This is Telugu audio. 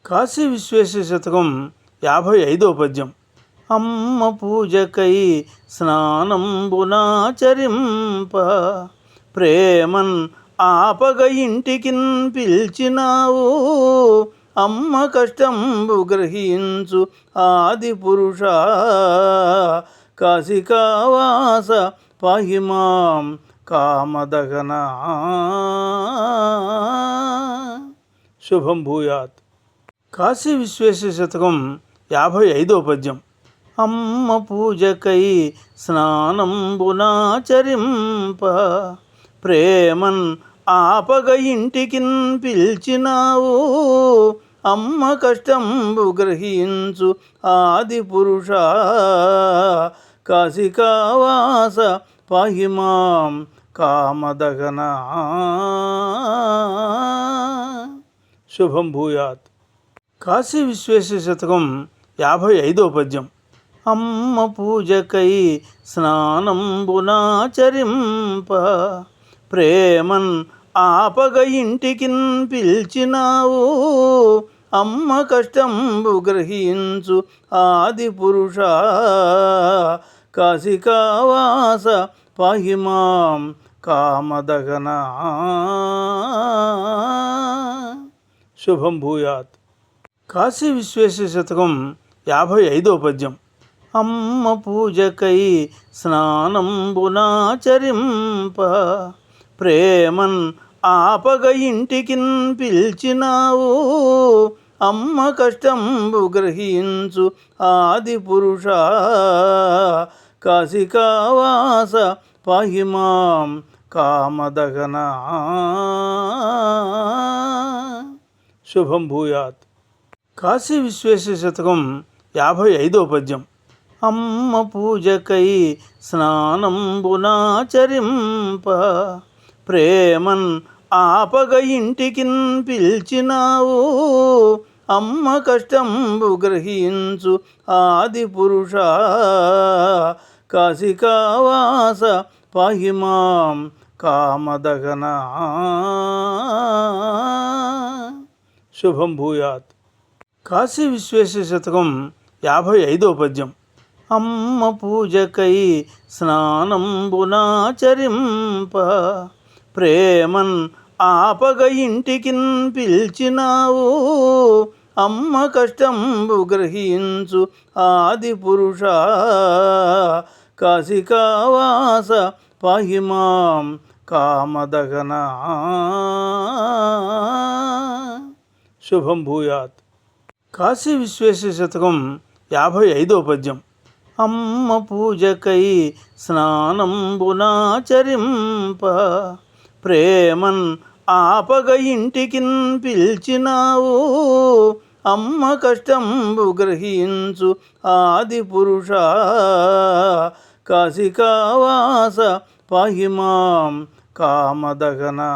కాశీ విశ్వేశ్వర శతకం 55వ పద్యం. అమ్మ పూజకై స్నానంబునాచరింప ప్రేమన్ ఆపగ ఇంటికిన్ పిలిచినావు. అమ్మ కష్టంబు గ్రహించు ఆది పురుష కాశికావాస పాహిమాం కామదగనా. శుభం భూయాత్. కాశీ విశ్వేశ్వర శతకం 55వ పద్యం. అమ్మ పూజకై స్నానంబునాచరింప ప్రేమన్ ఆపగ ఇంటికిన్ పిలిచినావు. అమ్మ కష్టంబు గ్రహించు ఆది పురుష కాశికావాస పాహిమాం కామదగనా. శుభం భూయాత్. కాశీ విశ్వేశ్వర శతకం 55వ పద్యం. అమ్మ పూజకై స్నానంబునాచరింప ప్రేమన్ ఆపగ ఇంటికిన్ పిలిచినావు. అమ్మ కష్టంబు గ్రహించు ఆది పురుష కాశికావాస పాహిమాం కామదగనా. శుభం భూయాత్. కాశీ విశ్వేశ్వర శతకం 55వ పద్యం. అమ్మ పూజకై స్నానంబునాచరింప ప్రేమన్ ఆపగ ఇంటికిన్ పిలిచినావు. అమ్మ కష్టంబు గ్రహించు ఆది పురుష కాశికావాస పాహిమాం కామదగనా. శుభం భూయాత్. కాశీ విశ్వేశ్వర శతకం 55వ పద్యం. అమ్మ పూజకై స్నానంబునాచరింప ప్రేమన్ ఆపగ ఇంటికిన్ పిలిచినావు. అమ్మ కష్టంబు గ్రహించు ఆది పురుష కాశికావాస పాహిమాం కామదగనా. శుభం భూయాత్. కాశీ విశ్వేశ్వర శతకం 55వ పద్యం. అమ్మ పూజకై స్నానంబునాచరింప ప్రేమన్ ఆపగ ఇంటికిన్ పిలిచినావు. అమ్మ కష్టంబు గ్రహించు ఆది పురుష కాశికావాస పాహిమాం కామదగనా. శుభం భూయాత్. కాశీ విశ్వేశ్వర శతకం 55వ పద్యం. అమ్మ పూజకై స్నానంబునాచరింప ప్రేమన్ ఆపగ ఇంటికిన్ పిలిచినావు. అమ్మ కష్టంబు గ్రహించు ఆది పురుష కాశికావాస పాహిమాం కామదగనా.